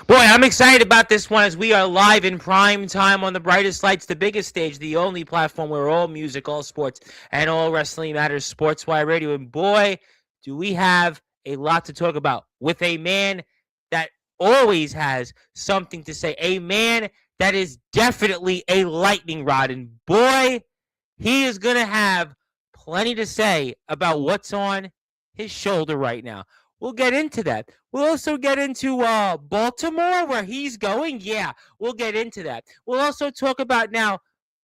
Boy, I'm excited about this one as we are live in prime time on the brightest lights, the biggest stage, the only platform where all music, all sports, and all wrestling matters, Sportswire Radio. And boy, do we have a lot to talk about with a man that always has something to say, a man that is definitely a lightning rod. And boy, he is going to have plenty to say about what's on his shoulder right now. We'll get into that. We'll also get into Baltimore, where he's going. Yeah, we'll get into that. We'll also talk about now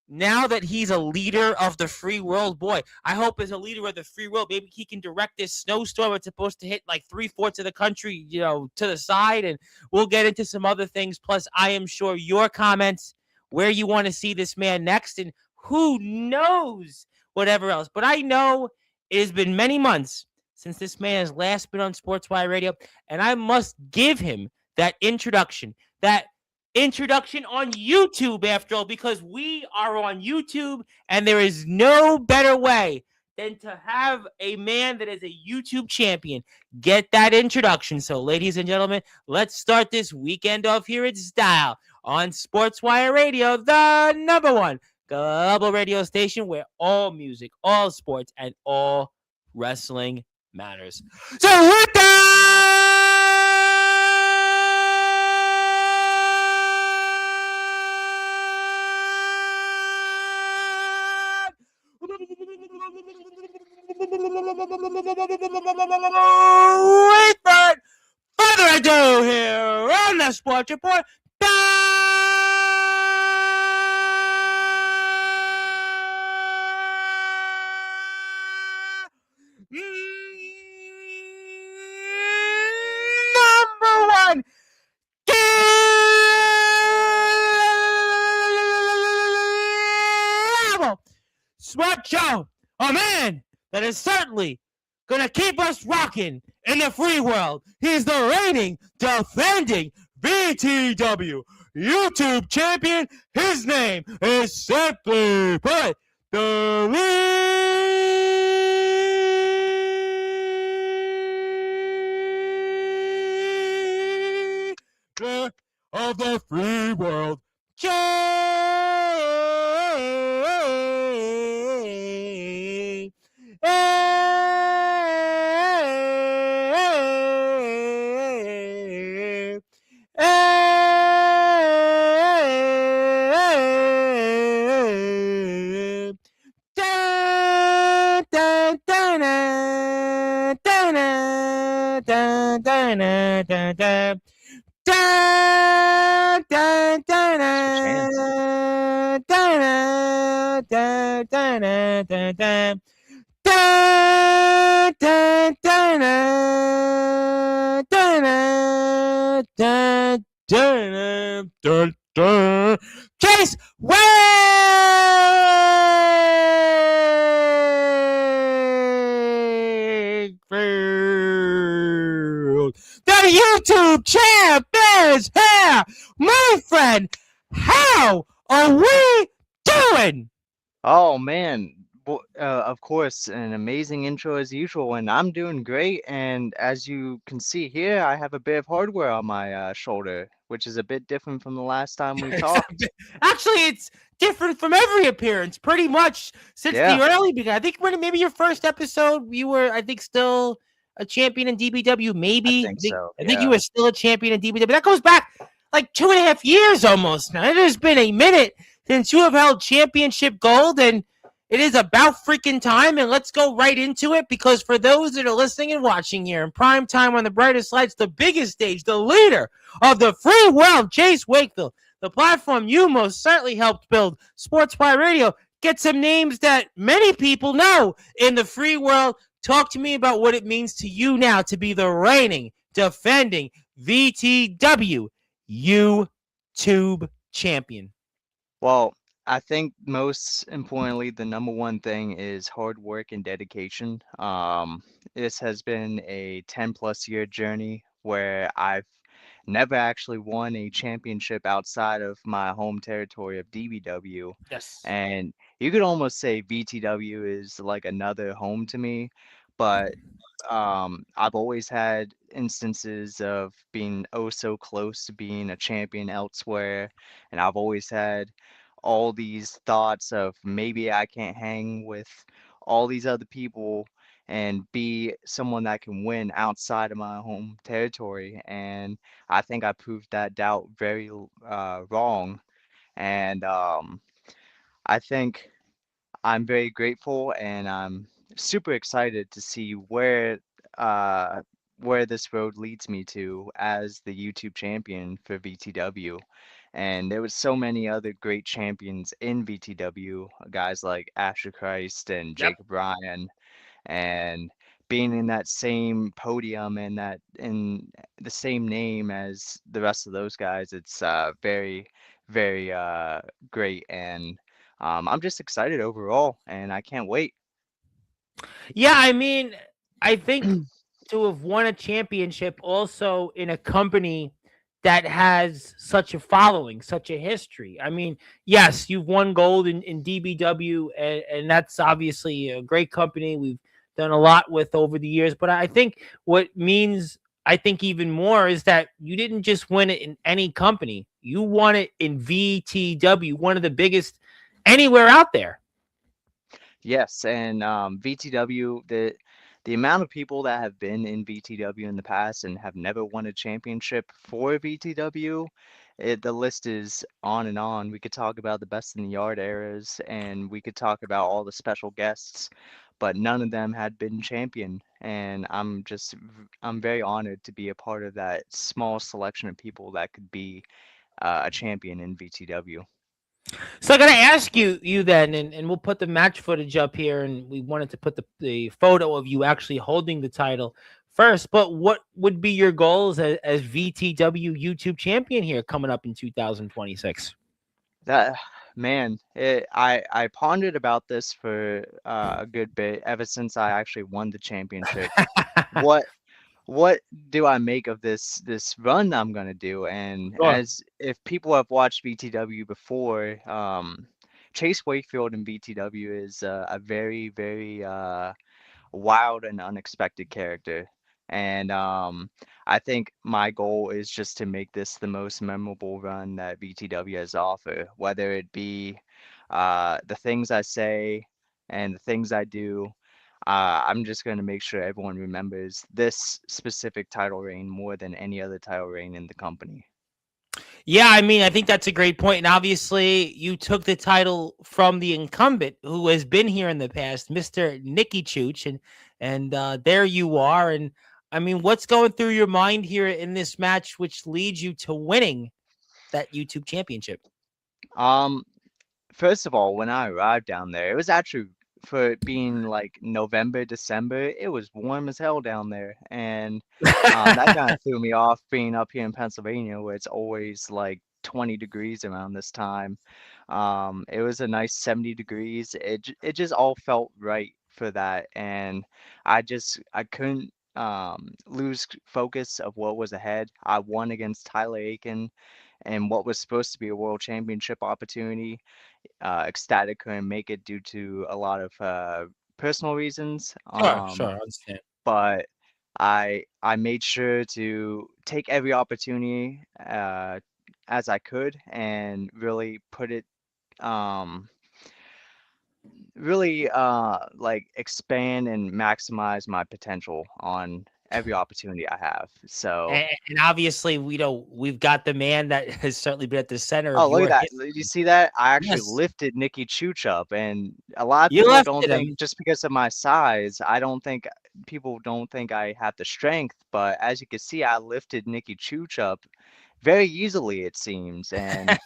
that he's a leader of the free world. Boy, I hope as a leader of the free world, maybe he can direct this snowstorm. It's supposed to hit like 3/4 of the country, to the side. And we'll get into some other things. Plus, I am sure your comments, where you want to see this man next, and who knows whatever else. But I know it has been many months since this man has last been on Sportswire Radio, and I must give him that introduction on YouTube, after all, because we are on YouTube, and there is no better way than to have a man that is a YouTube champion get that introduction. So, ladies and gentlemen, let's start this weekend off here in style on Sportswire Radio, the number one global radio station where all music, all sports, and all wrestling matters. So with that, without further ado, here on the Sports Report, number one Smart Show, a man that is certainly gonna keep us rocking in the free world. He's the reigning, defending BTW YouTube champion. His name is simply put the leader of the free world. Chase Wakefield, the YouTube champ is here, my friend. How are we doing? Oh man, of course, an amazing intro as usual, and I'm doing great. And as you can see here, I have a bit of hardware on my shoulder, which is a bit different from the last time we talked. Actually, it's different from every appearance, pretty much since Yeah, the early beginning. I think when maybe your first episode, you were, I think, still a champion in DBW. I Maybe think so. I think you Yeah. were still a champion in DBW. That goes back like 2.5 years almost now. It has been a minute since you have held championship gold, and it is about freaking time. And let's go right into it, because for those that are listening and watching here in prime time on the brightest lights, the biggest stage, the leader of the free world, Chase Wakefield, the platform you most certainly helped build, Sportswire Radio, get some names that many people know in the free world. Talk to me about what it means to you now to be the reigning, defending VTW YouTube champion. Well, I think most importantly, the number one thing is hard work and dedication. This has been a 10 plus year journey where I've never actually won a championship outside of my home territory of DBW. Yes. And you could almost say BTW is like another home to me. but I've always had instances of being oh so close to being a champion elsewhere, and I've always had all these thoughts of maybe I can't hang with all these other people and be someone that can win outside of my home territory. And I think I proved that doubt very wrong. And I think I'm very grateful and I'm super excited to see uh where this road leads me to as the YouTube champion for VTW. And there was so many other great champions in VTW, guys like Asher Christ and Yep. Jacob Ryan, and being in that same podium and that in the same name as the rest of those guys, it's very, very great. And I'm just excited overall, and I can't wait. Yeah, I mean, I think to have won a championship also in a company that has such a following, such a history. I mean, yes, you've won gold in DBW, and that's obviously a great company we've done a lot with over the years. But I think what means, I think, even more is that you didn't just win it in any company, you won it in VTW, one of the biggest anywhere out there. Yes, and VTW, the amount of people that have been in VTW in the past and have never won a championship for VTW, the list is on and on. We could talk about the best in the yard eras, and we could talk about all the special guests, but none of them had been champion. And I'm very honored to be a part of that small selection of people that could be a champion in VTW. So I gotta ask you then, and we'll put the match footage up here, and we wanted to put the photo of you actually holding the title first. But what would be your goals as VTW YouTube champion here coming up in 2026? That man, I pondered about this for a good bit ever since I actually won the championship. What what do I make of this run that I'm gonna do? And Sure. as if people have watched BTW before, Chase Wakefield in BTW is a very, very wild and unexpected character. And I think my goal is just to make this the most memorable run that VTW has to offer, whether it be the things I say and the things I do. I'm just going to make sure everyone remembers this specific title reign more than any other title reign in the company. Yeah, I mean, I think that's a great point. And obviously, you took the title from the incumbent who has been here in the past, Mr. Nicky Chooch, and there you are. And I mean, what's going through your mind here in this match, which leads you to winning that YouTube championship? Um, First of all, when I arrived down there, it was actually for it being like November, December, it was warm as hell down there. And that kind of threw me off being up here in Pennsylvania, where it's always like 20 degrees around this time. It was a nice 70 degrees. It just all felt right for that. And I couldn't lose focus of what was ahead. I won against Tyler Aiken and what was supposed to be a world championship opportunity. Ecstatic couldn't make it due to a lot of personal reasons. Sure, I understand. But I made sure to take every opportunity as I could and really put it um, really like expand and maximize my potential on every opportunity I have. So. And obviously, we've got the man that has certainly been at the center Oh, of look at your that. Did you history. see that? I actually Yes, lifted Nikki Chooch up, and a lot of you people left don't it think him. just because of my size, I don't think people don't think I have the strength, but as you can see, I lifted Nikki Chooch up very easily, it seems, and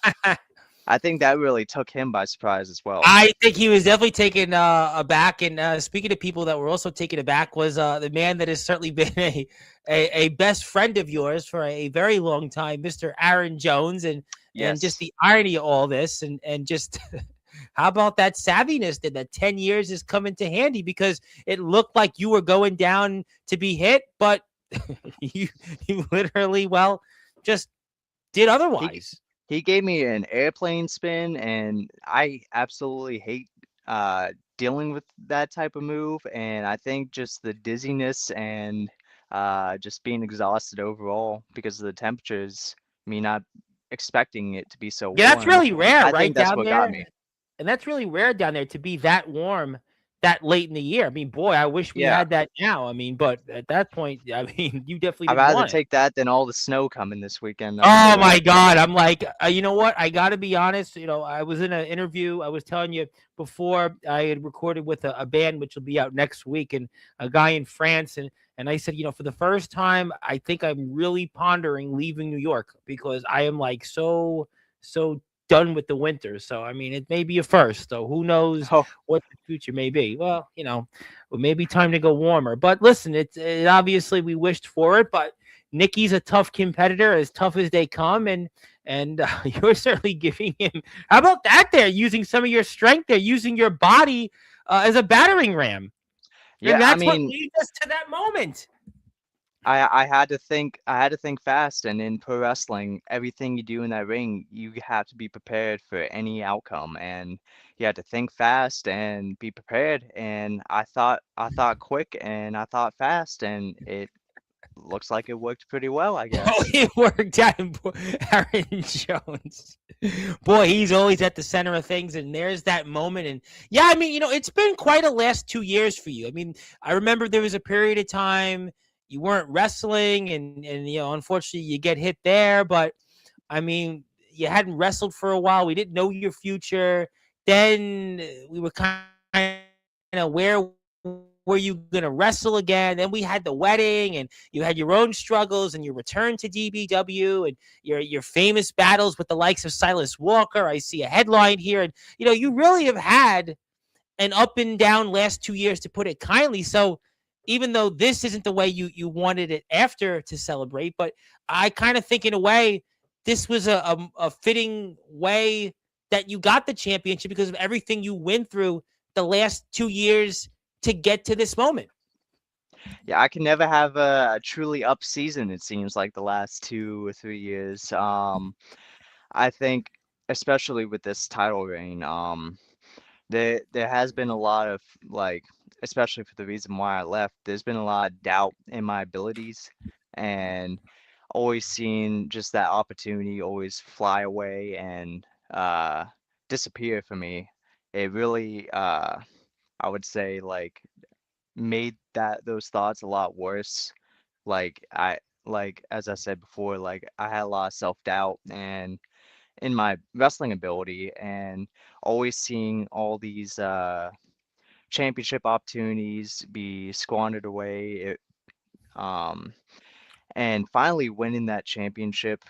I think that really took him by surprise as well. I think he was definitely taken aback. And speaking of people that were also taken aback, was the man that has certainly been a best friend of yours for a very long time, Mr. Aaron Jones, and just Yes. the irony of all this, and just how about that savviness that 10 years is coming to handy because it looked like you were going down to be hit, but you you literally just did He otherwise. he gave me an airplane spin, and I absolutely hate dealing with that type of move, and I think just the dizziness and just being exhausted overall because of the temperatures, me not expecting it to be so Yeah, that's warm. really rare, I right, think that's down what got there? me. And that's really rare down there to be that warm that late in the year. I mean, boy, I wish we Yeah, had that now. I mean, but at that point, I mean, you definitely I'd didn't rather want it. take that than all the snow coming this weekend, I'm Oh sure. my God. I'm like, you know what? I got to be honest. I was in an interview. I was telling you before I had recorded with a band, which will be out next week, and a guy in France. And I said, for the first time, I think I'm really pondering leaving New York because I am like so done with the winter. So, I mean, it may be a first. So, who knows Oh, what the future may be? Well, it may be time to go warmer. But listen, it obviously we wished for it, but Nikki's a tough competitor, as tough as they come, and you're certainly giving him. How about that? There, using some of your strength, there, using your body as a battering ram, and yeah, I that's what mean, leads us to that moment. I had to think fast, and in pro wrestling, everything you do in that ring, you have to be prepared for any outcome, and you have to think fast and be prepared. And I thought quick, and I thought fast, and it looks like it worked pretty well, I Oh, guess. it worked out. Aaron Jones, boy, he's always at the center of things, and there's that moment. And yeah, I mean, it's been quite a last 2 years for you. I mean, I remember there was a period of time you weren't wrestling, and unfortunately, you get hit there. But I mean, you hadn't wrestled for a while. We didn't know your future. Then we were kind of, where were you going to wrestle again? Then we had the wedding, and you had your own struggles, and your return to DBW, and your famous battles with the likes of Silas Walker. I see a headline here, and you really have had an up and down last 2 years, to put it kindly. So even though this isn't the way you wanted it after to celebrate, but I kind of think in a way this was a fitting way that you got the championship because of everything you went through the last 2 years to get to this moment. Yeah, I can never have a truly up season, it seems like the last 2 or 3 years. I think, especially with this title reign, there has been a lot of like, especially for the reason why I left, there's been a lot of doubt in my abilities, and always seeing just that opportunity always fly away and uh disappear for me. It really I would say like made those thoughts a lot worse. Like as I said before, like I had a lot of self-doubt and in my wrestling ability, and always seeing all these championship opportunities be squandered away. Um, and finally winning that championship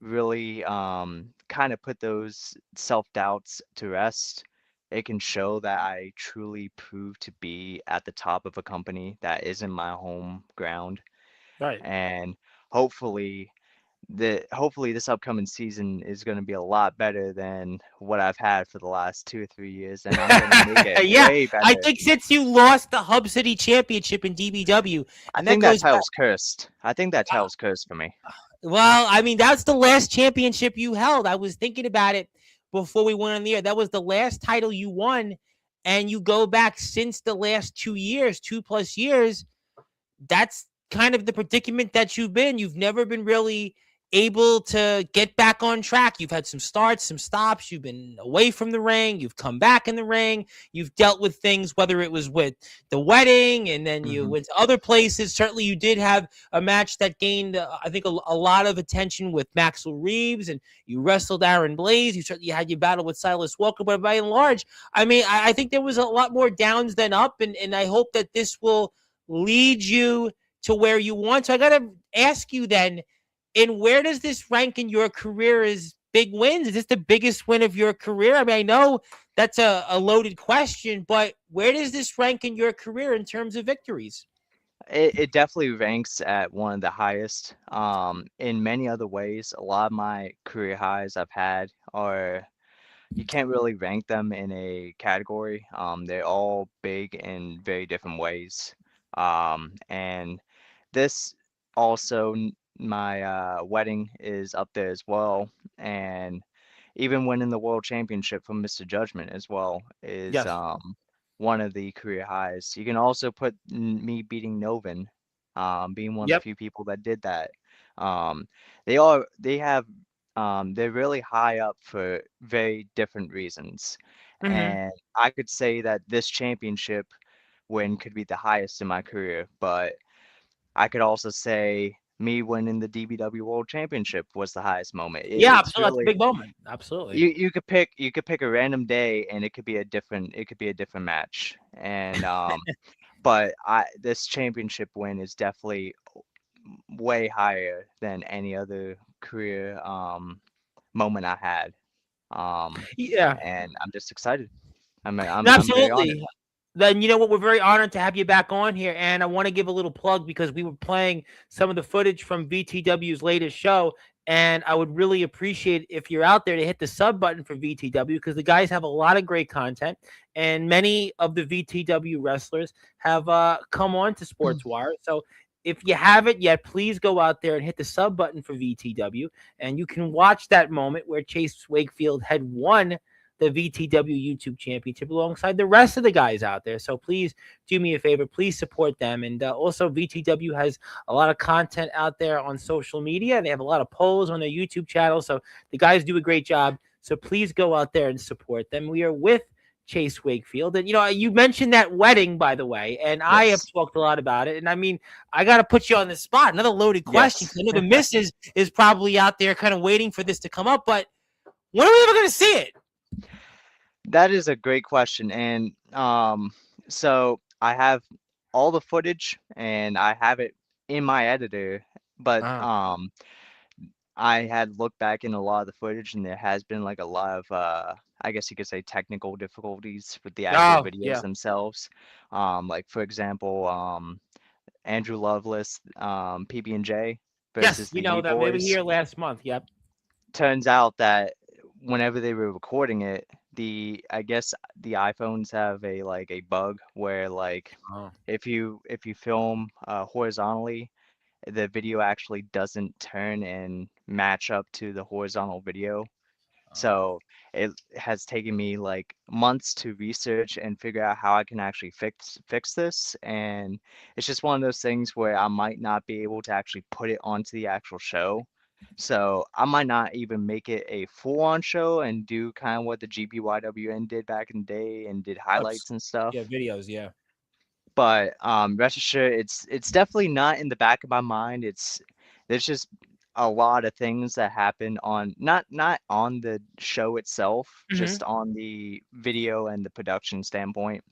really kind of put those self-doubts to rest. It can show that I truly proved to be at the top of a company that isn't my home ground. Right. And hopefully hopefully this upcoming season is going to be a lot better than what I've had for the last 2 or 3 years, and I'm going to make it Yeah, way I better. think since you lost the Hub City Championship in DBW, I and that think that goes back. title's cursed. I think that title's cursed for me. Well, I mean, that's the last championship you held. I was thinking about it before we went on the air. That was the last title you won. And you go back since the last 2 years, 2+ years, that's kind of the predicament that you've been. You've never been really able to get back on track. You've had some starts, some stops. You've been away from the ring. You've come back in the ring. You've dealt with things, whether it was with the wedding and then you Hmm. went to other places. Certainly, you did have a match that gained, I think, a lot of attention with Maxwell Reeves, and you wrestled Aaron Blaze. You certainly had your battle with Silas Walker, but by and large, I mean, I think there was a lot more downs than up, and I hope that this will lead you to where you want. So I got to ask you then, and where does this rank in your career as big wins? Is this the biggest win of your career? I mean, I know that's a loaded question, but where does this rank in your career in terms of victories? It definitely ranks at one of the highest. In many other ways, a lot of my career highs I've had are you can't really rank them in a category. They're all big in very different ways. And this also, my wedding is up there as well. And even winning the world championship from Mr. Judgment as well is Yes. one of the career highs. You can also put me beating Novin, being one of the Yep. few people that did that. Um, they're really high up for very different reasons. Hmm. And I could say that this championship win could be the highest in my career, but I could also say me winning the DBW World Championship was the highest moment. Yeah, It's absolutely. That's a really big moment. Absolutely. you could pick a random day and it could be a different match. And but I this championship win is definitely way higher than any other career moment I had. Um Yeah. and I'm just excited. I'm very honored. Absolutely. Then you know what? We're very honored to have you back on here, and I want to give a little plug because we were playing some of the footage from VTW's latest show, and I would really appreciate if you're out there to hit the sub button for VTW because the guys have a lot of great content, and many of the VTW wrestlers have come on to Sportswire. So if you haven't yet, please go out there and hit the sub button for VTW, and you can watch that moment where Chase Wakefield had won the VTW YouTube Championship alongside the rest of the guys out there. So please do me a favor. Please support them. And also, VTW has a lot of content out there on social media. They have a lot of polls on their YouTube channel. So the guys do a great job. So please go out there and support them. We are with Chase Wakefield. And, you know, you mentioned that wedding, by the way, and I have Yes. talked a lot about it. And I mean, I got to put you on the spot. Another loaded question. Yes. I know the missus is probably out there kind of waiting for this to come up, but when are we ever going to see it? That is a great question. And so I have all the footage and I have it in my editor, but Uh, I had looked back in a lot of the footage and there has been like a lot of I guess you could say technical difficulties with the actual oh, videos yeah. themselves. Like for example, Andrew Lovelace, PB&J Yes, versus you the know Yeet that. They were Boys. here last month. Yep. Turns out that whenever they were recording it, the I guess the iPhones have a like a bug where like Oh, if you film horizontally, the video actually doesn't turn and match up to the horizontal video. oh. So it has taken me like months to research and figure out how I can actually fix this. And it's just one of those things where I might not be able to actually put it onto the actual show. So I might not even make it a full-on show and do kind of what the GPYWN did back in the day and did Clips. highlights and stuff. Yeah, videos. Yeah. But rest assured, it's definitely not in the back of my mind. There's just a lot of things that happen on not on the show itself, Hmm. just on the video and the production standpoint,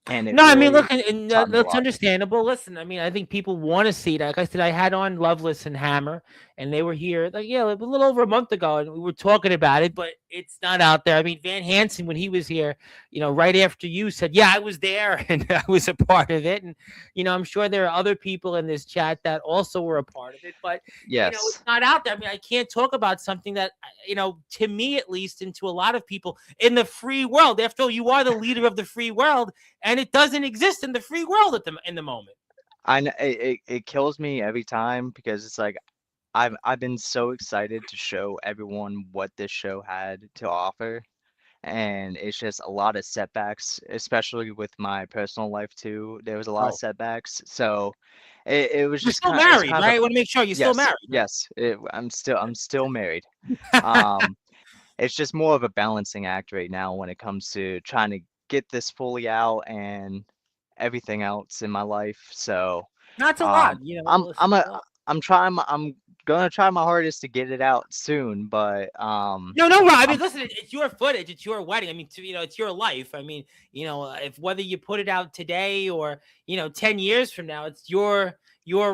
and it No, I mean, really look, and taught me a that's lot. understandable. Listen, I mean, I think people want to see that. Like I said, I had on Loveless and Hammer, and they were here, like, yeah, like, a little over a month ago, and we were talking about it, but it's not out there. I mean, Van Hansen, when he was here, you know, right after you said, yeah, I was there and I was a part of it. And, you know, I'm sure there are other people in this chat that also were a part of it, but, you know, it's Yes, not out there. I mean, I can't talk about something that, you know, to me at least, and to a lot of people in the free world, after all, you are the leader of the free world and it doesn't exist in the free world at the in the moment. I know it kills me every time because it's like I've been so excited to show everyone what this show had to offer, and it's just a lot of setbacks, especially with my personal life too. There was a lot of Oh, setbacks, so it was you're just still kind. It's married, kind of right? a I want to make sure you're still yes, married, yes. I'm still married. right? Um, it's just more of a balancing act right now when it comes to trying to get this fully out and everything else in my life. So, That's a um, lot, you know. I'm Listen, I'm it's a a lot. I'm gonna try my hardest to get it out soon, but No, no, Rob. I I'm mean, listen, it's your footage. It's your wedding. I mean, you know, it's your life. I mean, you know, if whether you put it out today or 10 years from now, it's your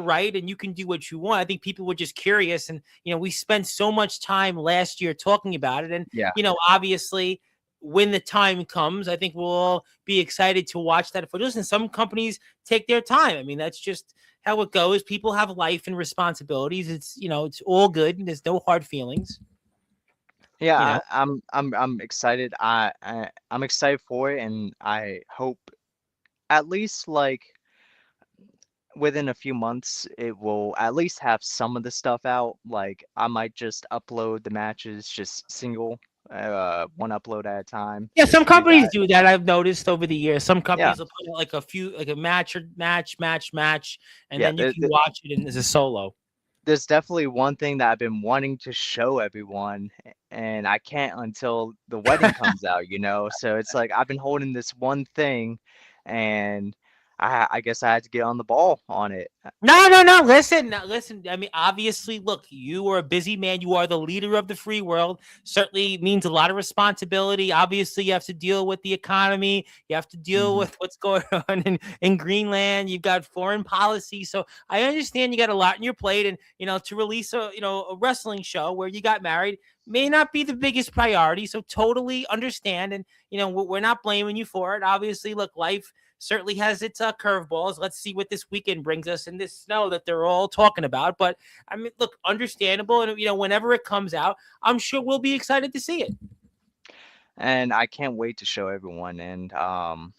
right, and you can do what you want. I think people were just curious, and we spent so much time last year talking about it, and yeah. obviously. When the time comes, I think we'll all be excited to watch that footage. And some companies take their time. I mean, that's just how it goes. People have life and responsibilities. It's all good. And there's no hard feelings. Yeah, You know. I'm excited. I'm excited for it, and I hope at least like within a few months it will at least have some of the stuff out. Like I might just upload the matches just single, one upload at a time, Yeah, just some to do companies that. do that. I've noticed over the years. Some Yeah, companies will put out like a few, like a match, and yeah. then you can watch it in as a solo. There's definitely one thing that I've been wanting to show everyone, and I can't until the wedding comes out, you know? So it's like I've been holding this one thing, and I guess I had to get on the ball on it. No, no, no. Listen, no, listen. I mean, obviously, look, you are a busy man. You are the leader of the free world. Certainly means a lot of responsibility. Obviously, you have to deal with the economy. You have to deal Hmm. with what's going on in Greenland. You've got foreign policy. So I understand you got a lot on your plate. And, to release a wrestling show where you got married may not be the biggest priority. So totally understand. And, we're not blaming you for it. Obviously, look, life certainly has its curveballs. Let's see what this weekend brings us in this snow that they're all talking about. But I mean, look, understandable, and whenever it comes out, I'm sure we'll be excited to see it. And I can't wait to show everyone. And I'm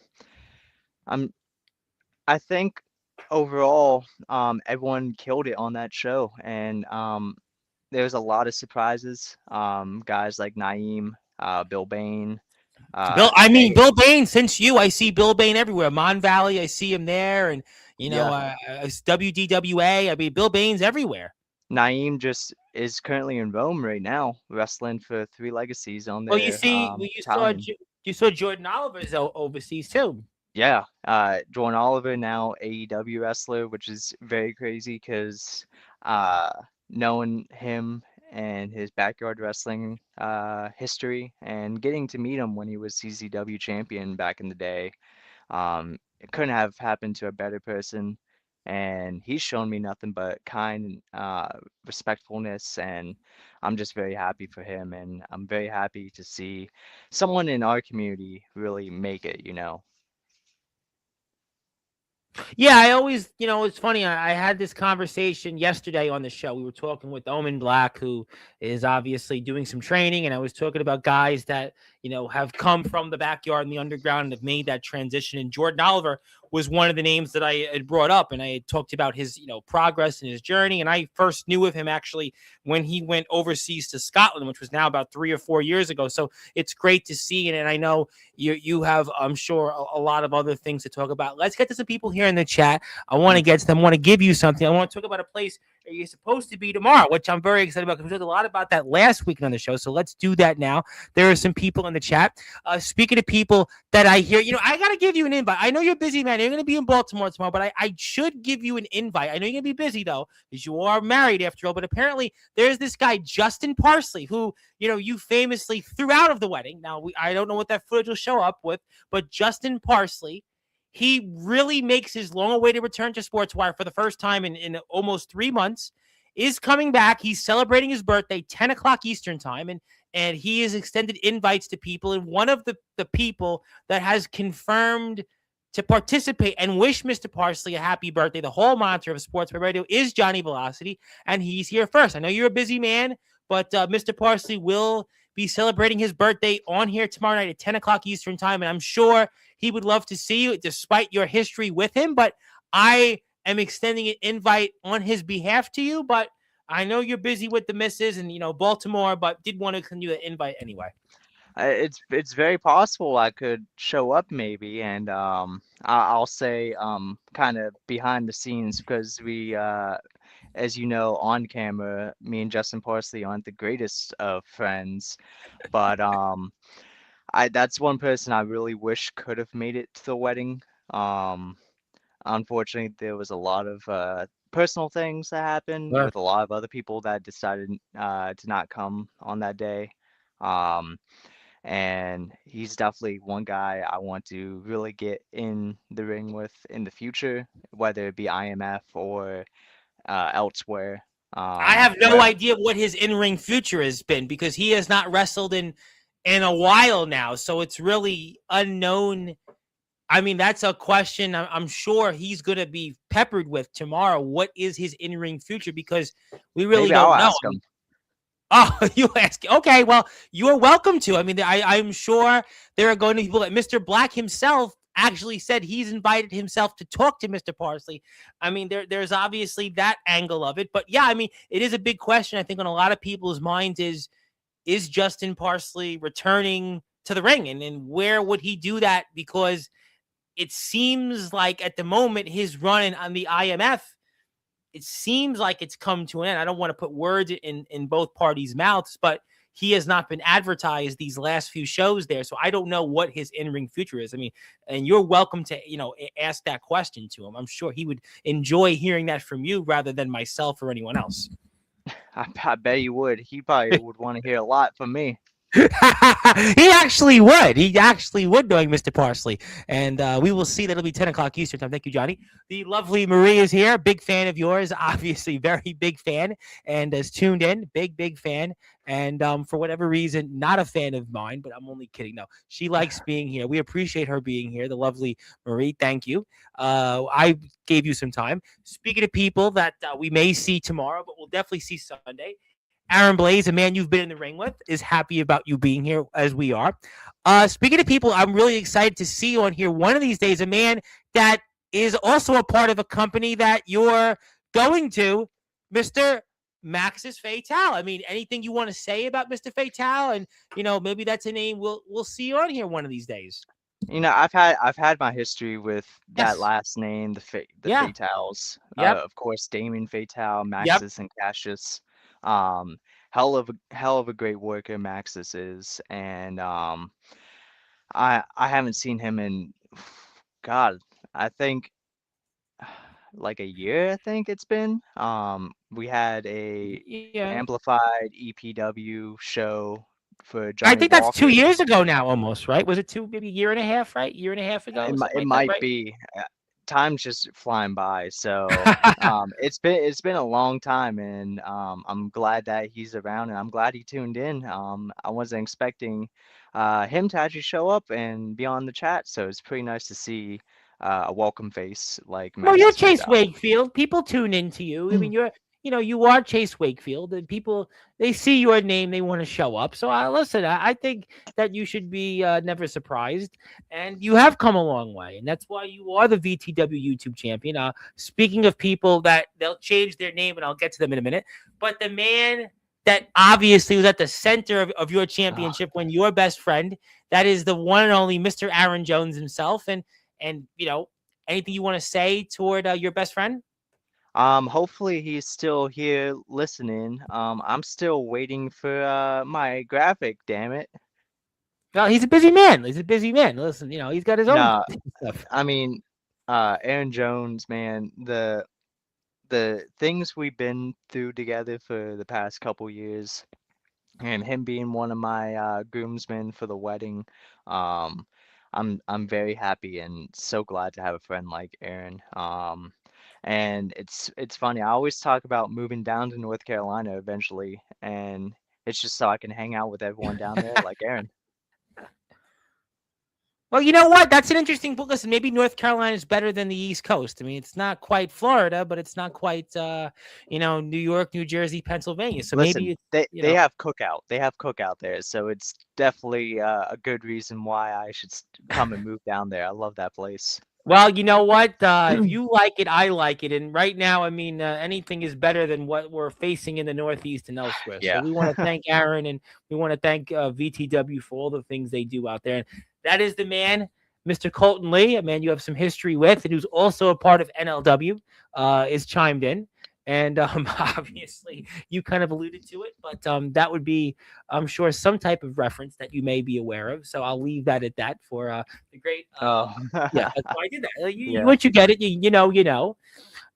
I think overall, everyone killed it on that show, and there was a lot of surprises. Guys like Naeem, Bill Bain, Bill, I mean, they, Bill Bain. Since I see Bill Bain everywhere. Mon Valley, I see him there, and yeah, WDWA. I mean, Bill Bain's everywhere. Naeem just is currently in Rome right now, wrestling for Three Legacies on Well, their battalion. you saw Jordan Oliver's overseas too. Yeah, Jordan Oliver now AEW wrestler, which is very crazy because uh, knowing him and his backyard wrestling history and getting to meet him when he was CZW champion back in the day, it couldn't have happened to a better person. And he's shown me nothing but kind respectfulness, and I'm just very happy for him, and I'm very happy to see someone in our community really make it, you know. Yeah, I always, it's funny. I had this conversation yesterday on the show. We were talking with Omen Black, who is obviously doing some training, and I was talking about guys that, have come from the backyard and the underground and have made that transition. And Jordan Oliver was one of the names that I had brought up, and I had talked about his, progress and his journey. And I first knew of him actually when he went overseas to Scotland, which was now about 3 or 4 years ago. So it's great to see, and I know you have, I'm sure, a lot of other things to talk about. Let's get to some people here in the chat. I want to get to them. I want to give you something. I want to talk about a place that you're supposed to be tomorrow, which I'm very excited about because we talked a lot about that last week on the show. So let's do that now. There are some people in the chat. Speaking of people that I hear, I got to give you an invite. I know you're busy, man. You're going to be in Baltimore tomorrow, but I should give you an invite. I know you're going to be busy, though, because you are married after all. But apparently, there's this guy, Justin Parsley, who, you famously threw out of the wedding. Now, I don't know what that footage will show up with, but Justin Parsley, he really makes his long-awaited return to Sportswire for the first time in almost 3 months, is coming back. He's celebrating his birthday, 10 o'clock Eastern time, and he has extended invites to people. And one of the people that has confirmed to participate and wish Mr. Parsley a happy birthday, the whole monitor of Sports Radio, is Johnny Velocity, and he's here first. I know you're a busy man, but Mr. Parsley will be celebrating his birthday on here tomorrow night at 10 o'clock Eastern time, and I'm sure he would love to see you despite your history with him, but I am extending an invite on his behalf to you, but I know you're busy with the misses and, Baltimore, but did want to send you an invite anyway. It's very possible I could show up maybe, and I'll say kind of behind the scenes because we as you know on camera, me and Justin Parsley aren't the greatest of friends, but I that's one person I really wish could have made it to the wedding. Um, Unfortunately, there was a lot of personal things that happened Sure. with a lot of other people that decided to not come on that day. Um, and he's definitely one guy I want to really get in the ring with in the future, whether it be IMF or elsewhere. I have no Where idea what his in-ring future has been because he has not wrestled in a while now, so it's really unknown. I mean, that's a question I'm sure he's going to be peppered with tomorrow. What is his in-ring future? Because we really maybe I'll don't know. ask him. Oh, you ask. Okay, well, you are welcome to. I mean, I'm sure there are going to be people that Mr. Black himself actually said he's invited himself to talk to Mr. Parsley. I mean, there's obviously that angle of it. But yeah, I mean, it is a big question, I think, on a lot of people's minds is is Justin Parsley returning to the ring, and where would he do that? Because it seems like at the moment his run on the IMF, it seems like it's come to an end. I don't want to put words in both parties' mouths, but he has not been advertised these last few shows there. So I don't know what his in-ring future is. I mean, and you're welcome to, ask that question to him. I'm sure he would enjoy hearing that from you rather than myself or anyone else. I bet he would. He probably would want to hear a lot from me. He actually would. He actually would, knowing Mr. Parsley. And we will see. That'll be 10 o'clock Eastern time. Thank you, Johnny. The lovely Marie is here. Big fan of yours. Obviously, very big fan. And is tuned in. Big fan. And for whatever reason, not a fan of mine, but I'm only kidding. No, she likes being here. We appreciate her being here. The lovely Marie. Thank you. I gave you some time. Speaking of people that we may see tomorrow, but we'll definitely see Sunday. Aaron Blaze, a man you've been in the ring with, is happy about you being here as we are. Speaking of people, I'm really excited to see on here one of these days, a man that is also a part of a company that you're going to, Mr. Maxis Fatal. I mean, anything you want to say about Mr. Fatal? And, maybe that's a name we'll see on here one of these days. I've had my history with that Yes. last name, the Yeah. Fatals. Yep. Of course, Damien Fatal, Yep. Maxis, and Cassius. Um, hell of a great worker Maxis is, and I haven't seen him in God, I think like a year. I think it's been. We had a Yeah. amplified EPW show for I Johnny think that's Walker. 2 years ago now, almost, right? Was it maybe a year and a half, right? Year and a half ago, or something It like that, might right? be. Time's just flying by. So it's been a long time, and I'm glad that he's around, and I'm glad he tuned in. I wasn't expecting him to actually show up and be on the chat, so it's pretty nice to see a welcome face like Well, you're Max's Chase Fatal. Wakefield. People tune into you. I mean, you are Chase Wakefield, and people, they see your name, they want to show up. So, listen, I think that you should be never surprised, and you have come a long way, and that's why you are the VTW YouTube champion. Speaking of people that they'll change their name, and I'll get to them in a minute, but the man that obviously was at the center of your Ah, championship when your best friend, that is the one and only Mr. Aaron Jones himself, and anything you want to say toward your best friend? hopefully he's still here listening. I'm still waiting for my graphic, damn it. Well, he's a busy man. He's a busy man. Listen, he's got his own No, stuff. I mean, Aaron Jones, man, the things we've been through together for the past couple years, and him being one of my groomsmen for the wedding, um, I'm very happy and so glad to have a friend like Aaron. And it's funny. I always talk about moving down to North Carolina eventually, and it's just so I can hang out with everyone down there like Aaron. Well, you know what? That's an interesting book. Listen, maybe North Carolina is better than the East Coast. I mean, it's not quite Florida, but it's not quite, New York, New Jersey, Pennsylvania. So maybe Listen, it's, they have cookout. They have cookout there, so it's definitely a good reason why I should come and move down there. I love that place. Well, you know what? If you like it, I like it. And right now, I mean, anything is better than what we're facing in the Northeast and elsewhere. So Yeah. we want to thank Aaron, and we want to thank VTW for all the things they do out there. And that is the man, Mr. Colton Lee, a man you have some history with, and who's also a part of NLW, is chimed in. And obviously, you kind of alluded to it, but that would be, I'm sure, some type of reference that you may be aware of. So I'll leave that at that for the great. Oh, Yeah, that's why I did that. yeah. Once you get it, you know.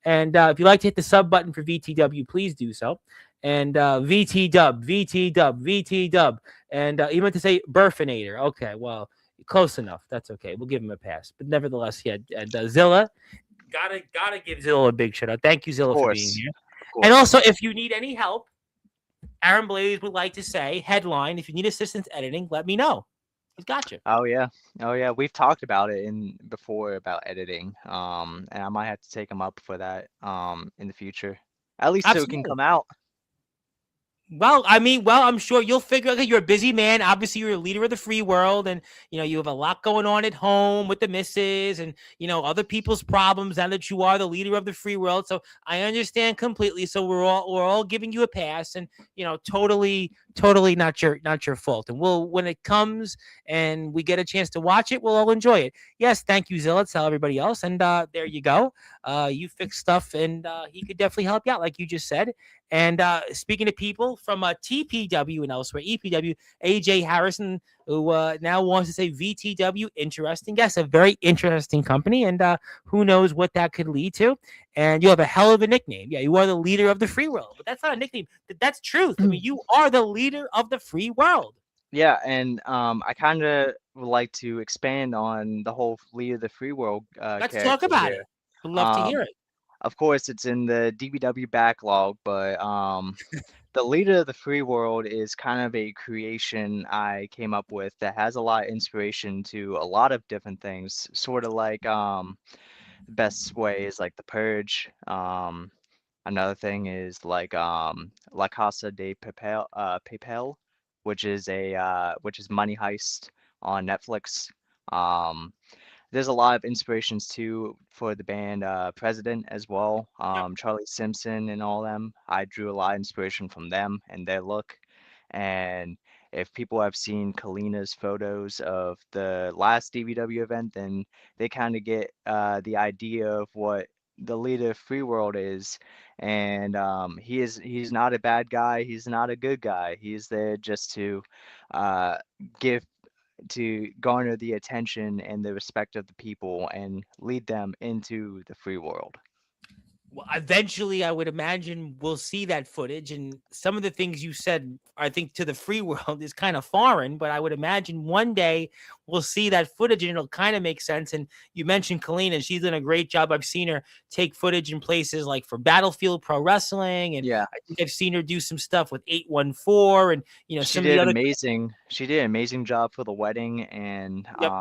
And if you'd like to hit the sub button for VTW, please do so. And VT Dub, VT Dub, VT Dub. And you meant to say Burfinator. Okay, well, close enough. That's okay. We'll give him a pass. But nevertheless, yeah. And Zilla, gotta give Zilla a big shout out. Thank you, Of Zilla, for being course. here. Of And course. also, if you need any help, Aaron Blaze would like to say, headline, if you need assistance editing, let me know. He's got you. Oh yeah. Oh yeah. We've talked about it in before about editing. And I might have to take him up for that in the future. At least so it can Absolutely. come out. Well, I mean, well, I'm sure you'll figure. Okay, you're a busy man. Obviously, you're a leader of the free world, and you have a lot going on at home with the missus, and other people's problems. Now that you are the leader of the free world, so I understand completely. So we're all giving you a pass, and totally not your fault. And we'll when it comes and we get a chance to watch it, we'll all enjoy it. Yes, thank you, Zilla. Tell everybody else, and there you go. You fix stuff, and he could definitely help you out, like you just said. And speaking of people from TPW and elsewhere, EPW, AJ Harrison, who now wants to say VTW, interesting. Yes, a very interesting company. And who knows what that could lead to. And you have a hell of a nickname. Yeah, you are the leader of the free world. But that's not a nickname. That's truth. I mean, you are the leader of the free world. Yeah, and I kind of would like to expand on the whole Leader of the Free World Let's talk character about here. it. Would love to hear Um, it. of course, it's in the DBW backlog, but the Leader of the Free World is kind of a creation I came up with that has a lot of inspiration to a lot of different things, sort of like the best way is like The Purge. Another thing is like La Casa de Papel, which is Money Heist on Netflix. Um, there's a lot of inspirations too for the band President as well. Yep. Charlie Simpson and all them. I drew a lot of inspiration from them and their look. And if people have seen Kalina's photos of the last DVW event, then they kind of get the idea of what the leader of Free World is. And he's not a bad guy. He's not a good guy. He's there just to uh, give garner the attention and the respect of the people and lead them into the free world. Well, eventually, I would imagine we'll see that footage. And some of the things you said, I think, to the free world is kind of foreign, but I would imagine one day we'll see that footage and it'll kind of make sense. And you mentioned Kalina, she's done a great job. I've seen her take footage in places like for Battlefield Pro Wrestling. And Yeah, I think I've seen her do some stuff with 814 and, she some of the did other. amazing. She did an amazing job for the wedding, and Yep.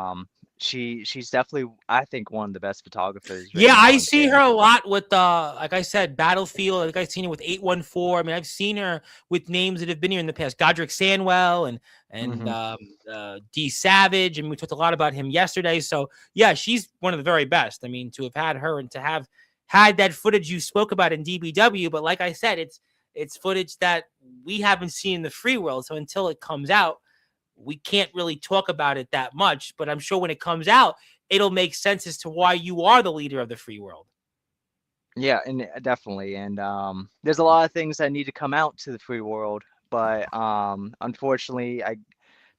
she's definitely, I think, one of the best photographers right Yeah, now I in see her film. a lot with like I said, Battlefield. Like I've seen her with 814. I mean, I've seen her with names that have been here in the past. Godric Sanwell and Hmm. D Savage, and we talked a lot about him yesterday. So yeah, she's one of the very best. I mean, to have had her and to have had that footage you spoke about in DBW, but like I said, it's footage that we haven't seen in the free world. So until it comes out, we can't really talk about it that much. But I'm sure when it comes out, it'll make sense as to why you are the leader of the free world. Yeah, and definitely. And there's a lot of things that need to come out to the free world, but unfortunately, I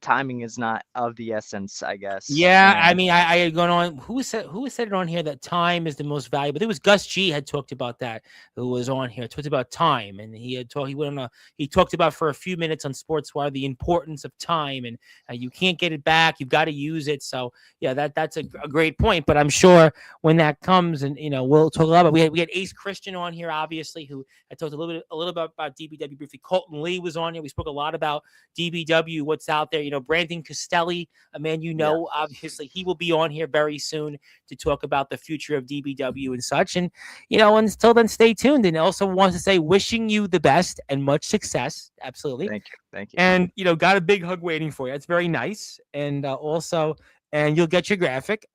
timing is not of the essence, I guess. Yeah, I And mean, I had gone on. Who said it on here that time is the most valuable? It was Gus G had talked about that. Who was on here talked about time, and he went on a he talked about for a few minutes on Sportswire the importance of time, and you can't get it back. You've got to use it. So yeah, that's a great point. But I'm sure when that comes, and we'll talk a lot about. We had Ace Christian on here, obviously, who I talked a little bit about DBW briefly. Colton Lee was on here. We spoke a lot about DBW, what's out there. Brandon Costelli, a man yeah, obviously he will be on here very soon to talk about the future of DBW and such. And until then, stay tuned. And also wants to say, wishing you the best and much success. Absolutely. thank you, thank you. And got a big hug waiting for you. It's very nice. And also, and you'll get your graphic.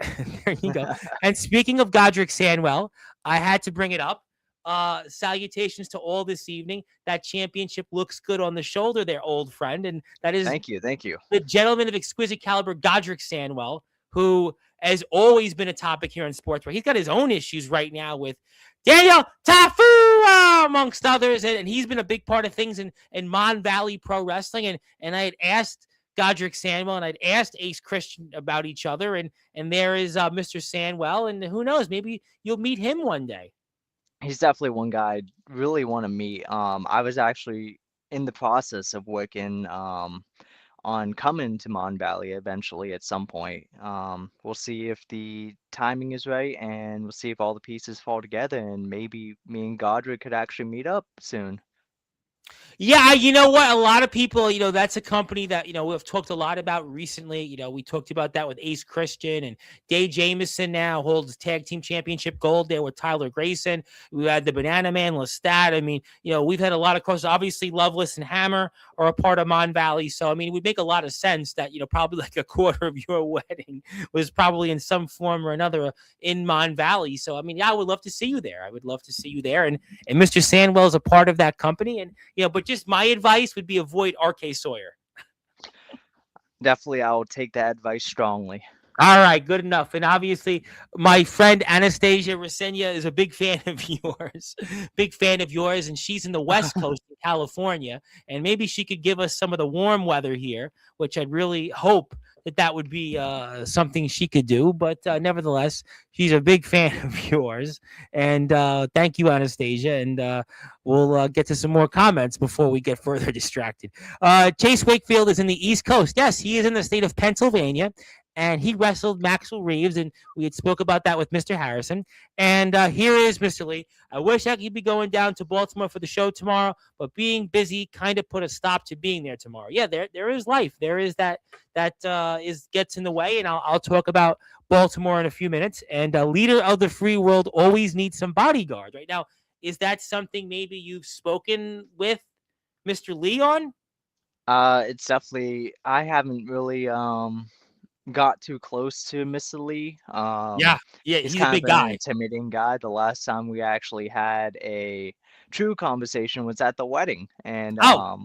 There you go. And speaking of Godric Sanwell, I had to bring it up. Salutations to all this evening. That championship looks good on the shoulder there, old friend. And that is Thank you, thank you. the gentleman of exquisite caliber, Godric Sanwell, who has always been a topic here in sports, where he's got his own issues right now with Daniel Tafua, amongst others, and he's been a big part of things in Mon Valley Pro Wrestling. And I had asked Godric Sanwell and I'd asked Ace Christian about each other, and there is Mr. Sanwell, and who knows, maybe you'll meet him one day. He's definitely one guy I really want to meet. I was actually in the process of working on coming to Mon Valley eventually at some point. We'll see if the timing is right, and we'll see if all the pieces fall together, and maybe me and Godric could actually meet up soon. Yeah, you know what? A lot of people, that's a company that, we've talked a lot about recently. We talked about that with Ace Christian and Day Jameson now holds tag team championship gold there with Tyler Grayson. We had the Banana Man, Lestat. I mean, we've had a lot of courses. Obviously, Loveless and Hammer are a part of Mon Valley. So, I mean, it would make a lot of sense that, probably like a quarter of your wedding was probably in some form or another in Mon Valley. So, I mean, yeah, I would love to see you there. I would love to see you there. And Mr. Sandwell is a part of that company. And but just my advice would be avoid RK Sawyer. Definitely, I will take that advice strongly. All right, good enough. And obviously, my friend Anastasia Resenia is a big fan of yours, big fan of yours, and she's in the West Coast of California. And maybe she could give us some of the warm weather here, which I'd really hope that would be something she could do. But nevertheless, she's a big fan of yours. And thank you, Anastasia. And we'll get to some more comments before we get further distracted. Chase Wakefield is in the East Coast. Yes, he is in the state of Pennsylvania, and he wrestled Maxwell Reeves, and we had spoke about that with Mr. Harrison. And here is Mr. Lee. I wish I could be going down to Baltimore for the show tomorrow, but being busy kind of put a stop to being there tomorrow. Yeah, there is life. There is that is gets in the way, and I'll talk about Baltimore in a few minutes. And a leader of the free world always needs some bodyguards. Right now, is that something maybe you've spoken with Mr. Lee on? It's definitely I haven't really got too close to Mr. Lee. Yeah, yeah, He's he's a kind of big an guy. intimidating guy. The last time we actually had a true conversation was at the wedding, and Oh,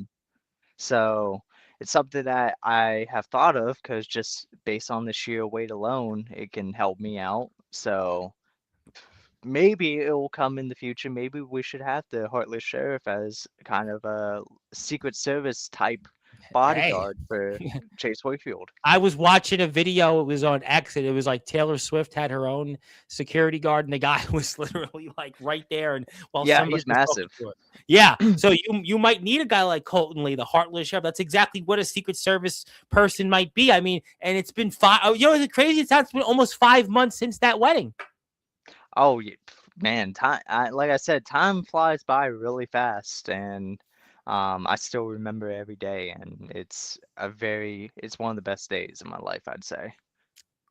so it's something that I have thought of because just based on the sheer weight alone, it can help me out. So maybe it will come in the future. Maybe we should have the Heartless Sheriff as kind of a Secret Service type hey. bodyguard for Chase Wakefield. I was watching a video. It was on X, and it was like Taylor Swift had her own security guard, and the guy was literally like right there, and while Yeah, somebody he's was talking massive. to her. Yeah, so you might need a guy like Colton Lee, the Heartless Sheriff. That's exactly what a Secret Service person might be. I mean, and it's been five. Oh, it's crazy. It's been almost 5 months since that wedding. Oh, man, like I said, time flies by really fast, and I still remember every day, and it's one of the best days of my life, I'd say.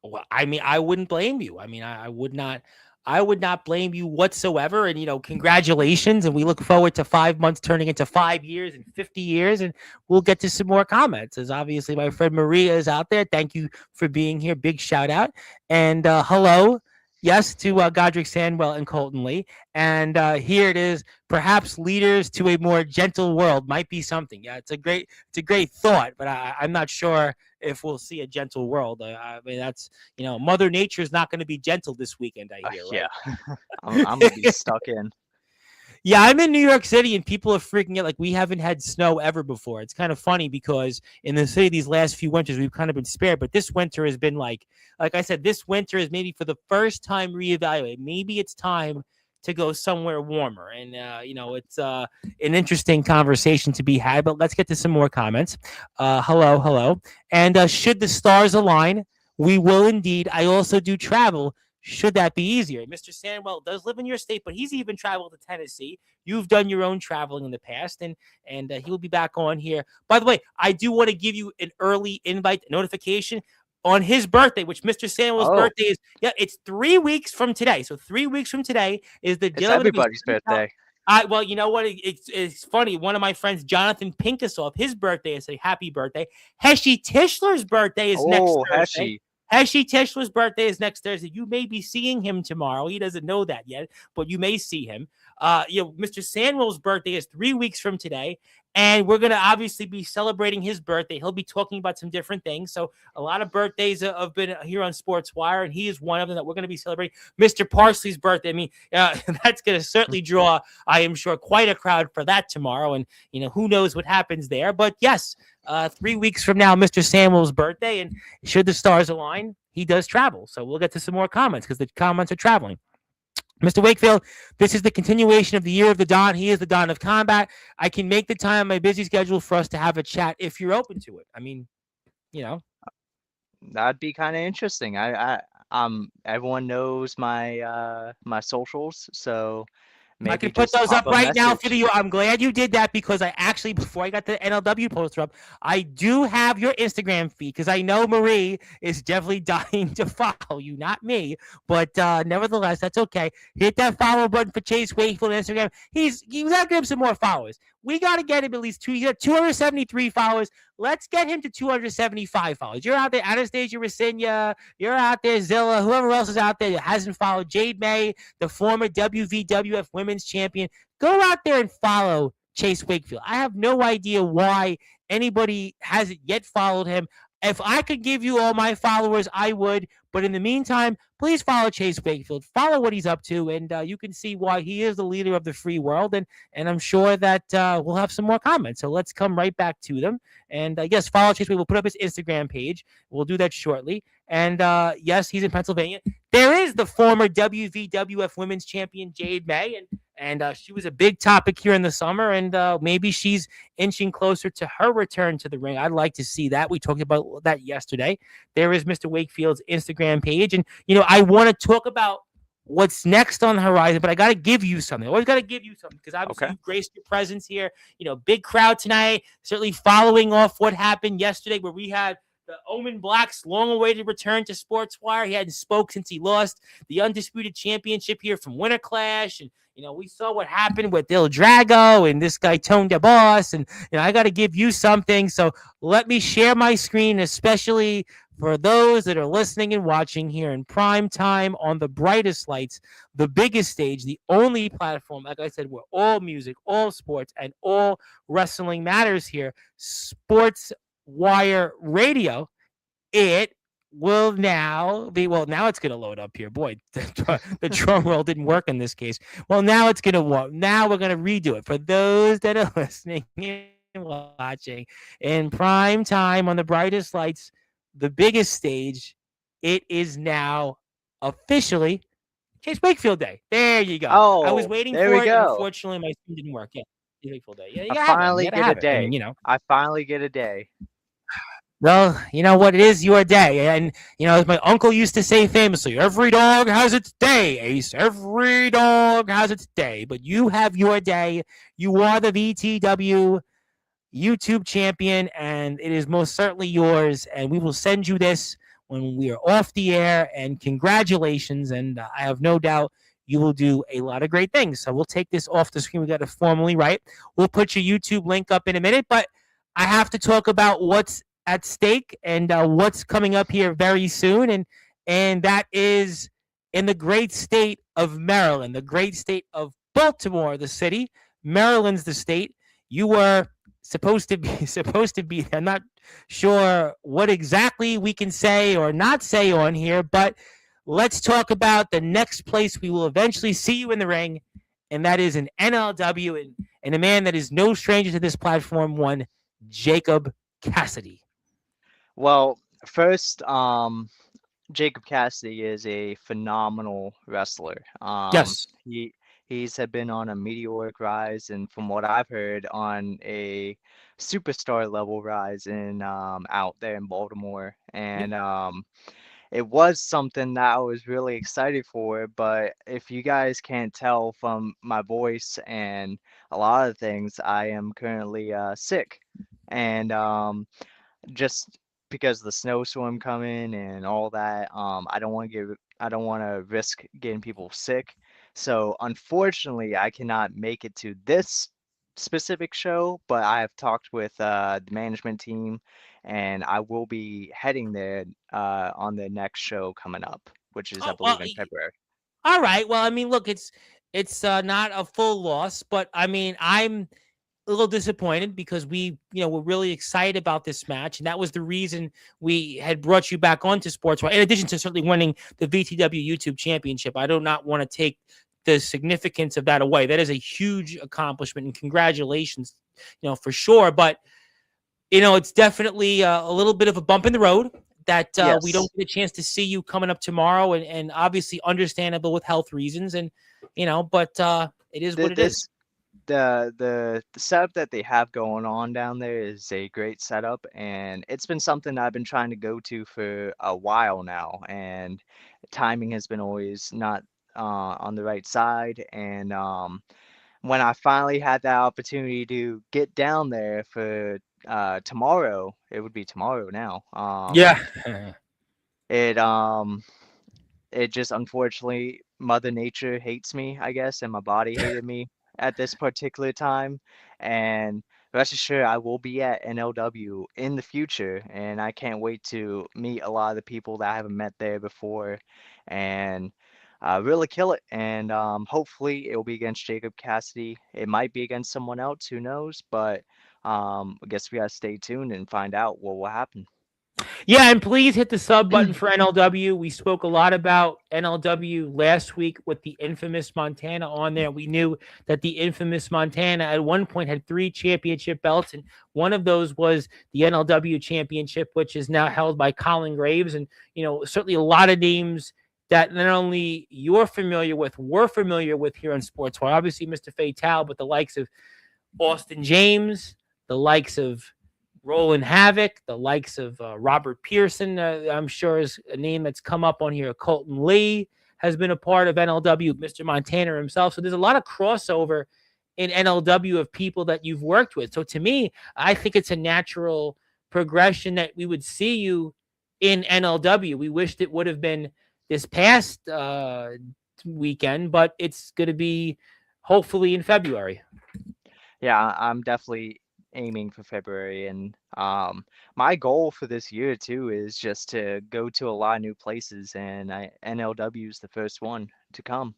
Well, I mean, I wouldn't blame you. I mean, I would not. I would not blame you whatsoever. And congratulations. And we look forward to 5 months turning into 5 years and 50 years. And we'll get to some more comments. As obviously my friend Maria is out there. Thank you for being here. Big shout out. And hello. Yes, to Godric Sandwell and Colton Lee. And here it is. Perhaps leaders to a more gentle world might be something. Yeah, it's a great thought, but I'm not sure if we'll see a gentle world. I mean, that's Mother Nature is not going to be gentle this weekend. I hear, Yeah, right? I'm gonna be stuck in. Yeah, I'm in New York City, and people are freaking out like we haven't had snow ever before. It's kind of funny because in the city these last few winters we've kind of been spared, but this winter has been like I said, this winter is maybe for the first time reevaluate. Maybe it's time to go somewhere warmer, and it's an interesting conversation to be had. But let's get to some more comments. Hello, and should the stars align, we will indeed. I also do travel should that be easier. Mr. Sandwell does live in your state, but he's even traveled to Tennessee. You've done your own traveling in the past, and he will be back on here. By the way, I do want to give you an early invite notification on his birthday, which Mr. Sandwell's Oh, birthday is. Yeah, it's 3 weeks from today. So 3 weeks from today is the it's gentleman of his. everybody's birthday. Well, you know what? It's funny. One of my friends, Jonathan Pinkasoff, his birthday is a happy birthday. Heshi Tischler's birthday is next Oh, Thursday. Heshi. Heshi Tischler's birthday is next Thursday. You may be seeing him tomorrow. He doesn't know that yet, but you may see him. Mr. Sandwell's birthday is 3 weeks from today, and we're gonna obviously be celebrating his birthday. He'll be talking about some different things. So a lot of birthdays have been here on Sportswire, and he is one of them that we're gonna be celebrating. Mr. Parsley's birthday. I mean, that's gonna certainly draw, I am sure, quite a crowd for that tomorrow. And who knows what happens there. But yes, 3 weeks from now, Mr. Samuel's birthday, and should the stars align, he does travel. So we'll get to some more comments because the comments are traveling. Mr. Wakefield, this is the continuation of the year of the Don. He is the Don of combat. I can make the time on my busy schedule for us to have a chat if you're open to it. I mean, you know. That'd be kind of interesting. Everyone knows my my socials, so I Maybe could put just those pop up a right now for message. you. I'm glad you did that because I actually, before I got the NLW poster up, I do have your Instagram feed because I know Marie is definitely dying to follow you, not me. But nevertheless, that's okay. Hit that follow button for Chase Wakefield on Instagram. You got to give him some more followers. We got to get him at least two. You got 273 followers. Let's get him to 275 followers. You're out there, Anastasia Rasinia. You're out there, Zilla. Whoever else is out there that hasn't followed Jade May, the former WVWF Women's Champion. Go out there and follow Chase Wakefield. I have no idea why anybody hasn't yet followed him. If I could give you all my followers, I would. But in the meantime, please follow Chase Wakefield. Follow what he's up to, and you can see why he is the leader of the free world. And I'm sure that we'll have some more comments. So let's come right back to them. And yes, follow Chase Wakefield. We'll put up his Instagram page. We'll do that shortly. And yes, he's in Pennsylvania. There is the former WVWF Women's Champion Jade May, and she was a big topic here in the summer, and maybe she's inching closer to her return to the ring. I'd like to see that. We talked about that yesterday. There is Mr. Wakefield's Instagram page, and I want to talk about what's next on the horizon, but I got to give you something. I always got to give you something because obviously Okay. you graced your presence here. Big crowd tonight. Certainly following off what happened yesterday, where we had the Omen Black's long-awaited return to Sportswire. He hadn't spoke since he lost the undisputed championship here from Winter Clash, and we saw what happened with Il Drago and this guy Tone DeBoss, and I got to give you something. So let me share my screen, especially for those that are listening and watching here in prime time on the brightest lights, the biggest stage, the only platform, like I said, where all music, all sports, and all wrestling matters here, Sports Wire Radio. It will now be, well, now it's going to load up here. Boy, the drum roll didn't work in this case. Well, now it's going to work. Now we're going to redo it for those that are listening and watching in prime time on the brightest lights, the biggest stage. It is now officially Chase Wakefield Day. There you go. I was Oh, waiting there we for it, and go. unfortunately, my screen didn't work. Yeah, Chase Wakefield Day. Yeah, you I gotta have it. You finally gotta get a have it. I mean, day. I finally get a day. well, you know what? It is your day. And, as my uncle used to say famously, every dog has its day, Ace. Every dog has its day. But you have your day. You are the VTW YouTube champion, and it is most certainly yours. And we will send you this when we are off the air. And congratulations. And I have no doubt you will do a lot of great things. So we'll take this off the screen. We got to formally write. We'll put your YouTube link up in a minute. But I have to talk about what's at stake and what's coming up here very soon. And that is in the great state of Maryland, the great state of Baltimore, the city. Maryland's the state. You were supposed to be I'm not sure what exactly we can say or not say on here, but let's talk about the next place we will eventually see you in the ring, and that is an NLW, and a man that is no stranger to this platform, one Jacob Cassidy. Well, first, Jacob Cassidy is a phenomenal wrestler. Yes. He's had been on a meteoric rise, and from what I've heard, on a superstar level rise in out there in Baltimore. And it was something that I was really excited for. But if you guys can't tell from my voice and a lot of things, I am currently sick, and just because of the snowstorm coming and all that, I don't want to risk getting people sick. So unfortunately, I cannot make it to this specific show, but I have talked with the management team, and I will be heading there on the next show coming up, which is, I Oh well. believe, in February. All right. Well, I mean, look, it's not a full loss, but I mean, I'm a little disappointed because we're really excited about this match, and that was the reason we had brought you back onto Sports. In addition to certainly winning the VTW YouTube Championship, I do not want to take the significance of that away. That is a huge accomplishment, and congratulations, for sure. But it's definitely a little bit of a bump in the road that we don't Yes. get a chance to see you coming up tomorrow, and obviously understandable with health reasons, and but it is what it is. This the setup that they have going on down there is a great setup, and it's been something I've been trying to go to for a while now, and timing has been always not on the right side. And when I finally had that opportunity to get down there for tomorrow, it would be tomorrow now. Yeah. It it just unfortunately Mother Nature hates me, I guess, and my body hated me at this particular time. And rest assured, I will be at NLW in the future, and I can't wait to meet a lot of the people that I haven't met there before, and really kill it. And hopefully, it will be against Jacob Cassidy. It might be against someone else, who knows? But I guess we gotta stay tuned and find out what will happen. Yeah, and please hit the sub button for NLW. We spoke a lot about NLW last week with the infamous Montana on there. We knew that the infamous Montana at one point had 3 championship belts, and one of those was the NLW championship, which is now held by Colin Graves. And, certainly a lot of names that not only you're familiar with, we're familiar with here on Sportswire. Obviously, Mr. Fatal, but the likes of Austin James, the likes of Roland Havoc, the likes of Robert Pearson, I'm sure is a name that's come up on here. Colton Lee has been a part of NLW, Mr. Montana himself. So there's a lot of crossover in NLW of people that you've worked with. So to me, I think it's a natural progression that we would see you in NLW. We wished it would have been this past weekend, but it's going to be hopefully in February. Yeah, I'm definitely aiming for February, and my goal for this year too is just to go to a lot of new places, and NLW is the first one to come.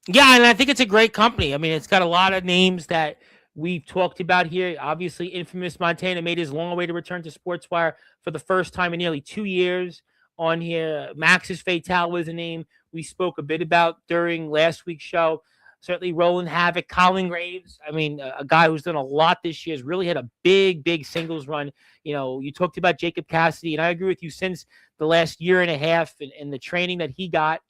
Yeah, and I think it's a great company. I mean, it's got a lot of names that we've talked about here. Obviously, infamous Montana made his long way to return to Sportswire for the first time in nearly 2 years on here. Max's Fatal was a name we spoke a bit about during last week's show. Certainly, Roland Havoc, Colin Graves. I mean, a guy who's done a lot this year, has really had a big, big singles run. You talked about Jacob Cassidy, and I agree with you since the last year and a half and the training that he got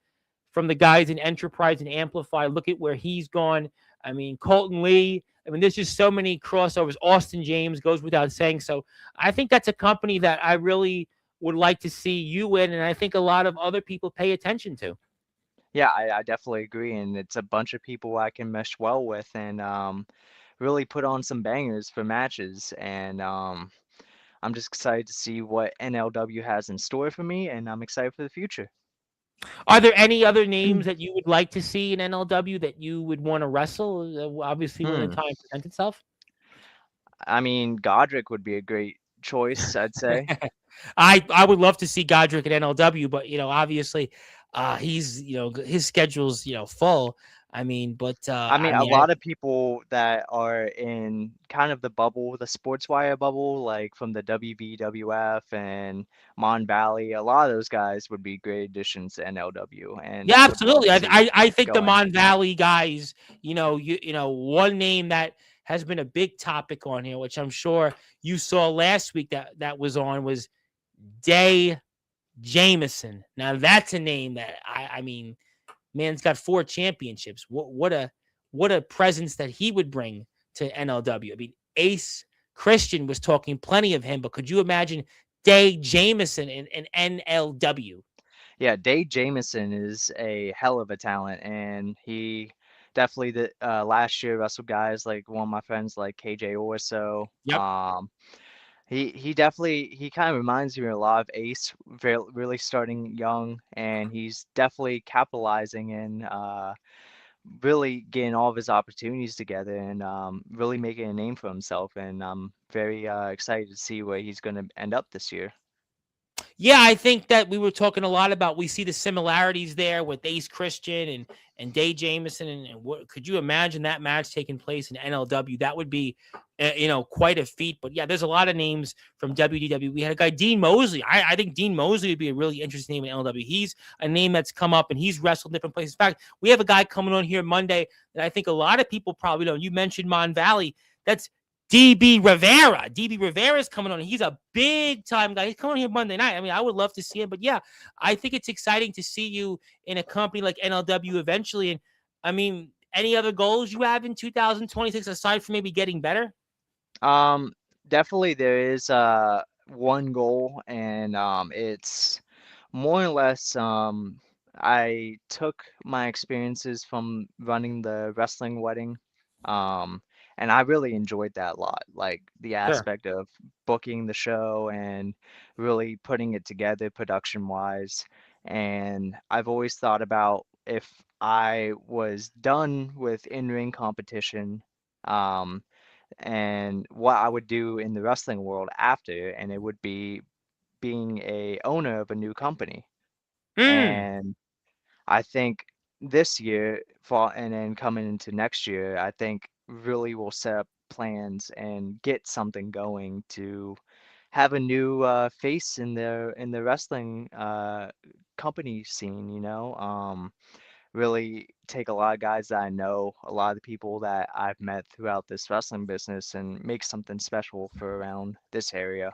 from the guys in Enterprise and Amplify. Look at where he's gone. I mean, Colton Lee. I mean, there's just so many crossovers. Austin James goes without saying. So I think that's a company that I really would like to see you in, and I think a lot of other people pay attention to. Yeah, I definitely agree, and it's a bunch of people I can mesh well with, and really put on some bangers for matches. And I'm just excited to see what NLW has in store for me, and I'm excited for the future. Are there any other names that you would like to see in NLW that you would want to wrestle? Obviously, when the Hmm. time presents itself. I mean, Godric would be a great choice, I'd say. I would love to see Godric at NLW, but obviously, he's his schedule's full. I mean, but I mean, a lot of people that are in kind of the bubble, the Sportswire bubble, like from the WBWF and Mon Valley, a lot of those guys would be great additions to NLW, and Yeah, I would love absolutely. to I, see I I think the going. Mon Valley guys, one name that has been a big topic on here, which I'm sure you saw last week that was on was Day Jameson. Now that's a name that I mean, man's got 4 championships. What a presence that he would bring to NLW. I mean, Ace Christian was talking plenty of him, but could you imagine Day Jameson in NLW? Yeah, Dave Jameson is a hell of a talent, and he definitely did, last year wrestled guys like one of my friends like KJ Orso. Yep. He definitely he kind of reminds me a lot of Ace, really starting young, and he's definitely capitalizing and really getting all of his opportunities together and really making a name for himself. And I'm very excited to see where he's going to end up this year. Yeah, I think that we were talking a lot about. We see the similarities there with Ace Christian and Day Jameson, and what could you imagine that match taking place in NLW? That would be, quite a feat. But yeah, there's a lot of names from WDW. We had a guy Dean Mosley. I think Dean Mosley would be a really interesting name in NLW. He's a name that's come up and he's wrestled different places. In fact, we have a guy coming on here Monday that I think a lot of people probably know. You mentioned Mon Valley. That's DB Rivera. DB Rivera is coming on. He's a big time guy. He's coming here Monday night. I mean, I would love to see him, but yeah, I think it's exciting to see you in a company like NLW eventually. And I mean, any other goals you have in 2026 aside from maybe getting better? Um, Definitely there is one goal, and it's more or less I took my experiences from running the wrestling wedding, um, and I really enjoyed that a lot. Like the Sure. aspect of booking the show and really putting it together production wise. And I've always thought about if I was done with in-ring competition, um, and what I would do in the wrestling world after, and it would be being a owner of a new company. Mm. And I think this year, fall, and then coming into next year, I think really will set up plans and get something going to have a new face in the wrestling company scene, you know. Really take a lot of guys that I know, a lot of the people that I've met throughout this wrestling business, and make something special for around this area.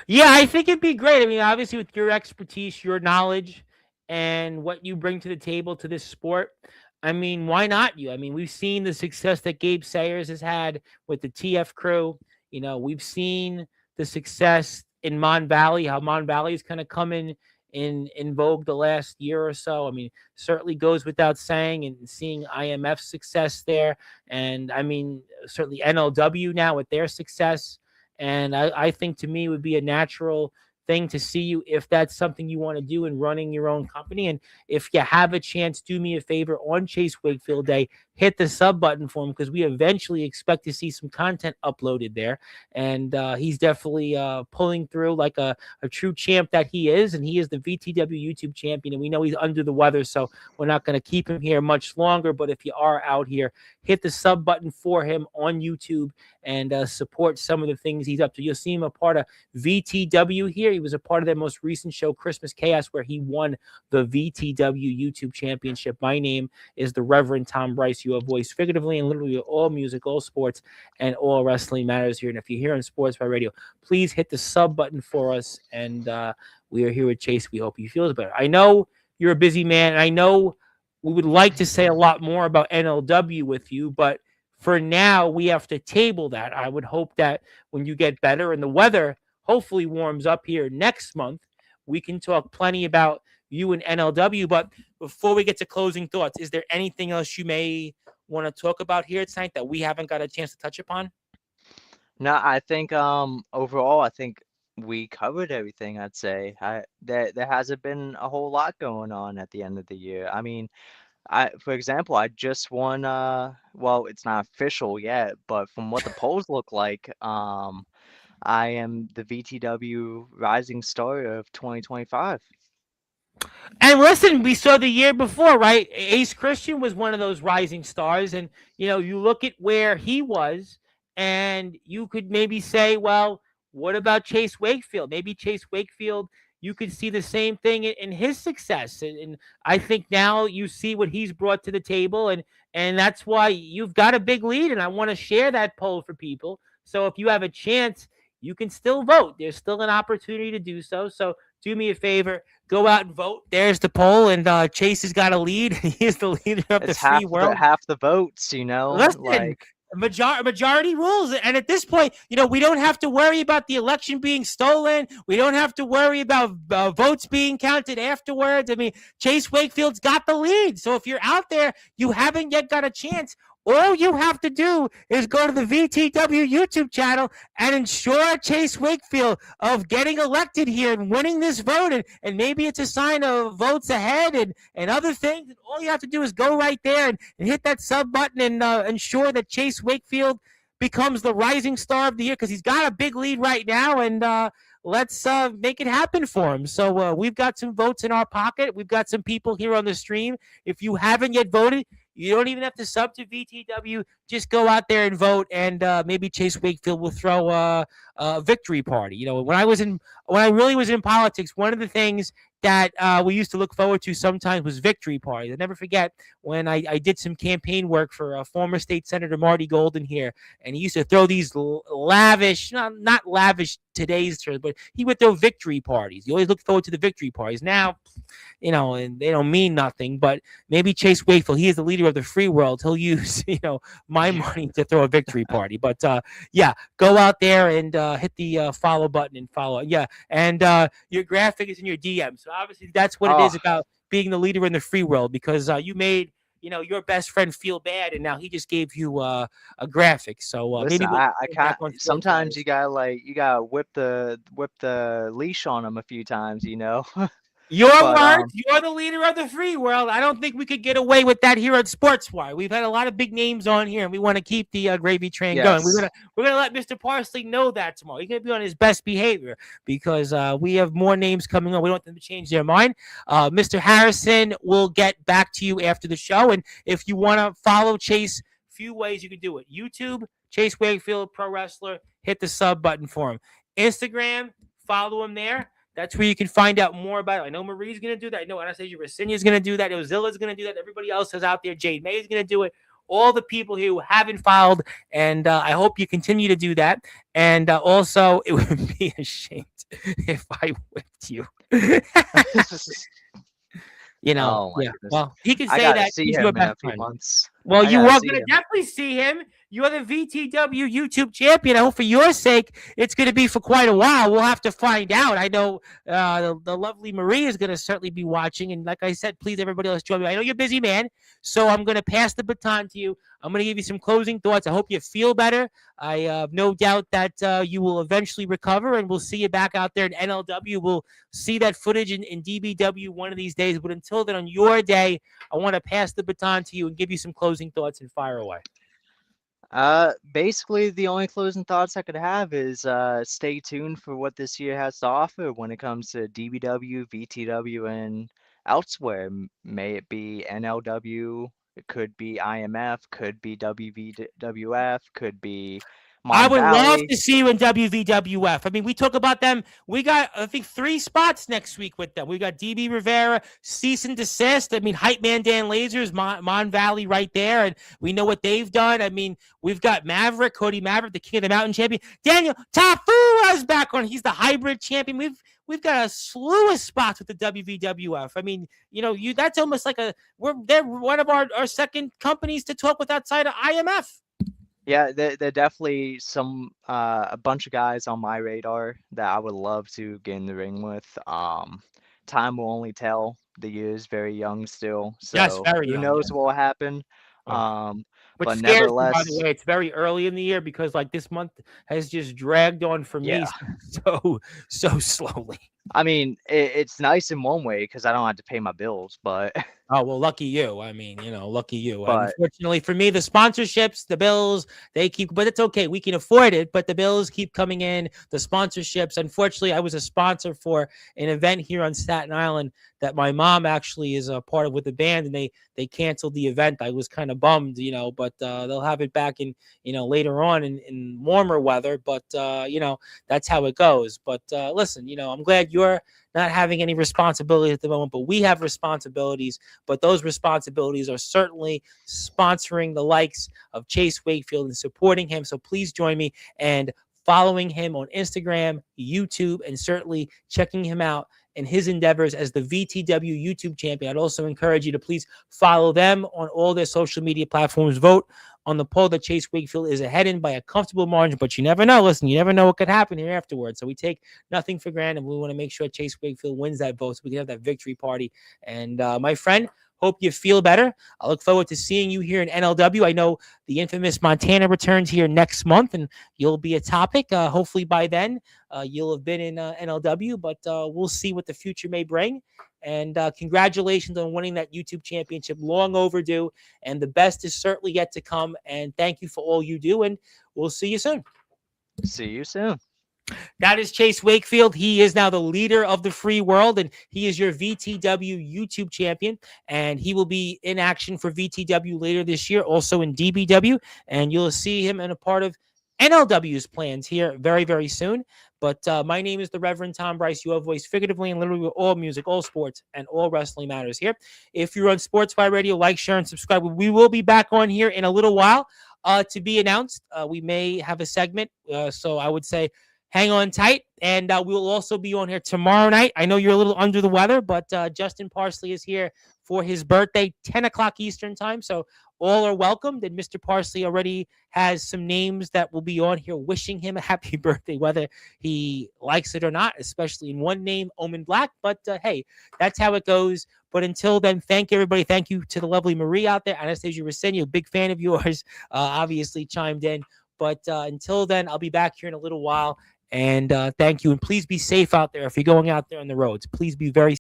Yeah, I think it'd be great. I mean, obviously, with your expertise, your knowledge, and what you bring to the table to this sport, I mean, why not you? I mean, we've seen the success that Gabe Sayers has had with the TF crew. We've seen the success in Mon Valley, how Mon Valley's kind of come in vogue the last year or so. I mean, certainly goes without saying, and seeing IMF success there, and I mean, certainly NLW now with their success. And I think to me would be a natural thing to see you if that's something you want to do in running your own company. And if you have a chance, do me a favor on Chase Wakefield Day, hit the sub button for him because we eventually expect to see some content uploaded there. And he's definitely pulling through like a true champ that he is. And he is the VTW YouTube champion. And we know he's under the weather, so we're not going to keep him here much longer. But if you are out here, hit the sub button for him on YouTube and support some of the things he's up to. You'll see him a part of VTW here. He was a part of their most recent show, Christmas Chaos, where he won the VTW YouTube Championship. My name is the Reverend Tom Bryce. You have voiced figuratively and literally all music, all sports, and all wrestling matters here. And if you're here on Sportswire Radio, please hit the sub button for us. And we are here with Chase. We hope he feels better. I know you're a busy man. And I know we would like to say a lot more about NLW with you, but for now, we have to table that. I would hope that when you get better and the weather hopefully warms up here next month, we can talk plenty about you and NLW. But before we get to closing thoughts, is there anything else you may want to talk about here tonight that we haven't got a chance to touch upon? No, I think overall I think we covered everything, I'd say. There hasn't been a whole lot going on at the end of the year. I mean, I for example, I just won well, it's not official yet, but from what the polls look like, I am the VTW Rising Star of 2025. And listen, we saw the year before, right? Ace Christian was one of those rising stars. And, you look at where he was, and you could maybe say, well, what about Chase Wakefield? Maybe Chase Wakefield, you could see the same thing in his success. And I think now you see what he's brought to the table. And that's why you've got a big lead. And I want to share that poll for people. So if you have a chance, you can still vote. There's still an opportunity to do so. So do me a favor, go out and vote. There's the poll, and Chase has got a lead. He is the leader of the It's free world. half the votes, you know, Listen, like majority rules, and at this point, we don't have to worry about the election being stolen. We don't have to worry about votes being counted afterwards. I mean, Chase Wakefield's got the lead. So if you're out there, you haven't yet got a chance. All you have to do is go to the VTW YouTube channel and ensure Chase Wakefield of getting elected here and winning this vote. And maybe it's a sign of votes ahead and other things. And all you have to do is go right there and hit that sub button and ensure that Chase Wakefield becomes the rising star of the year because he's got a big lead right now. And let's make it happen for him. So we've got some votes in our pocket. We've got some people here on the stream. If you haven't yet voted, you don't even have to sub to VTW. Just go out there and vote, and maybe Chase Wakefield will throw a victory party. When I really was in politics, one of the things that we used to look forward to sometimes was victory parties. I never forget when I did some campaign work for former state senator Marty Golden here, and he used to throw these lavish, not lavish today's terms, but he would throw victory parties. You always look forward to the victory parties. Now, and they don't mean nothing, but maybe Chase Wakefield, he is the leader of the free world. He'll use, my money to throw a victory party. But yeah, go out there and hit the follow button and follow. Yeah. And your graphic is in your DM. So obviously that's what it is oh, about being the leader in the free world because you made your best friend feel bad, and now he just gave you a graphic. So Listen, maybe we'll I get can't. back on Sometimes Sportswire. you gotta whip the leash on them a few times, you know. Your But words. You're the leader of the free world. I don't think we could get away with that here at Sportswire. We've had a lot of big names on here, and we want to keep the gravy train going. We're yes. gonna we're gonna let Mr. Parsley know that tomorrow. He's gonna be on his best behavior because we have more names coming on. We don't want them to change their mind. Mr. Harrison will get back to you after the show, and if you want to follow Chase, few ways you can do it: YouTube, Chase Wakefield, pro wrestler. Hit the sub button for him. Instagram, follow him there. That's where you can find out more about it. I know Marie's going to do that. I know Anastasia Rossinia is going to do that. Ozilla's going to do that. Everybody else is out there. Jade May is going to do it. All the people who haven't filed, and I hope you continue to do that. And also, it would be a shame if I whipped you. Oh my Yeah. goodness. Well, he can I say gotta that see he's your him in best a few friend. months. Well, I you gotta are see going to him. definitely see him. You're the VTW YouTube champion. I hope for your sake it's going to be for quite a while. We'll have to find out. I know the lovely Marie is going to certainly be watching. And like I said, please, everybody else join me. I know you're a busy man, so I'm going to pass the baton to you. I'm going to give you some closing thoughts. I hope you feel better. I have no doubt that you will eventually recover, and we'll see you back out there in NLW. We'll see that footage in DBW one of these days. But until then, on your day, I want to pass the baton to you and give you some closing thoughts and fire away. Basically, the only closing thoughts I could have is stay tuned for what this year has to offer when it comes to DBW, VTW, and elsewhere. May it be NLW, it could be IMF, could be WVWF, could be I Mon would love Valley. to see you in WVWF. I mean, we talk about them. We got, I think, 3 spots next week with them. We got DB Rivera, Cease and Desist. I mean, Hype Man Dan Lasers, Mon Valley right there. And we know what they've done. I mean, we've got Maverick, Cody Maverick, the King of the Mountain champion. Daniel Tafura's back on. He's the hybrid champion. We've got a slew of spots with the WVWF. I mean, that's almost like they're one of our second companies to talk with outside of IMF. Yeah, there definitely a bunch of guys on my radar that I would love to get in the ring with. Time will only tell. The year is very young still, Yes, so very who young. knows what will happen. Oh. Which But scares me, by the nevertheless, way. It's very early in the year because, like, this month has just dragged on for me yeah. so slowly. I mean, it's nice in one way because I don't have to pay my bills, but Oh, well, lucky you. I mean, lucky you. but Unfortunately for me, the sponsorships, the bills, but it's okay. We can afford it, but the bills keep coming in. The sponsorships. Unfortunately, I was a sponsor for an event here on Staten Island that my mom actually is a part of with the band, and they canceled the event. I was kind of bummed, but they'll have it back in, later on in warmer weather. But, that's how it goes. But listen, I'm glad you're not having any responsibilities at the moment, but we have responsibilities. But those responsibilities are certainly sponsoring the likes of Chase Wakefield and supporting him. So please join me and following him on Instagram, YouTube, and certainly checking him out in his endeavors as the VTW YouTube champion. I'd also encourage you to please follow them on all their social media platforms. Vote on the poll that Chase Wakefield is ahead in by a comfortable margin, but you never know. Listen, you never know what could happen here afterwards. So we take nothing for granted. We want to make sure Chase Wakefield wins that vote so we can have that victory party. And my friend, hope you feel better. I look forward to seeing you here in NLW. I know the infamous Montana returns here next month, and you'll be a topic. Hopefully by then, you'll have been in NLW, but we'll see what the future may bring. And congratulations on winning that YouTube championship. Long overdue. And the best is certainly yet to come. And thank you for all you do. And we'll see you soon. see you soon. That is Chase Wakefield. He is now the leader of the free world, and he is your VTW YouTube champion. And he will be in action for VTW later this year, also in DBW. And you'll see him in a part of NLW's plans here very, very soon. But my name is the Reverend Tom Bryce. You have voice figuratively and literally with all music, all sports, and all wrestling matters here. If you're on Sportswire Radio, like, share, and subscribe. We will be back on here in a little while to be announced. We may have a segment. So I would say hang on tight. And we will also be on here tomorrow night. I know you're a little under the weather, but Justin Parsley is here for his birthday, 10 o'clock Eastern time. So all are welcomed. And Mr. Parsley already has some names that will be on here wishing him a happy birthday, whether he likes it or not, especially in one name, Omen Black. But hey, that's how it goes. But until then, thank everybody. Thank you to the lovely Marie out there. Anastasia Rosenio, big fan of yours, obviously chimed in. But until then, I'll be back here in a little while. And thank you. And please be safe out there if you're going out there on the roads. Please be very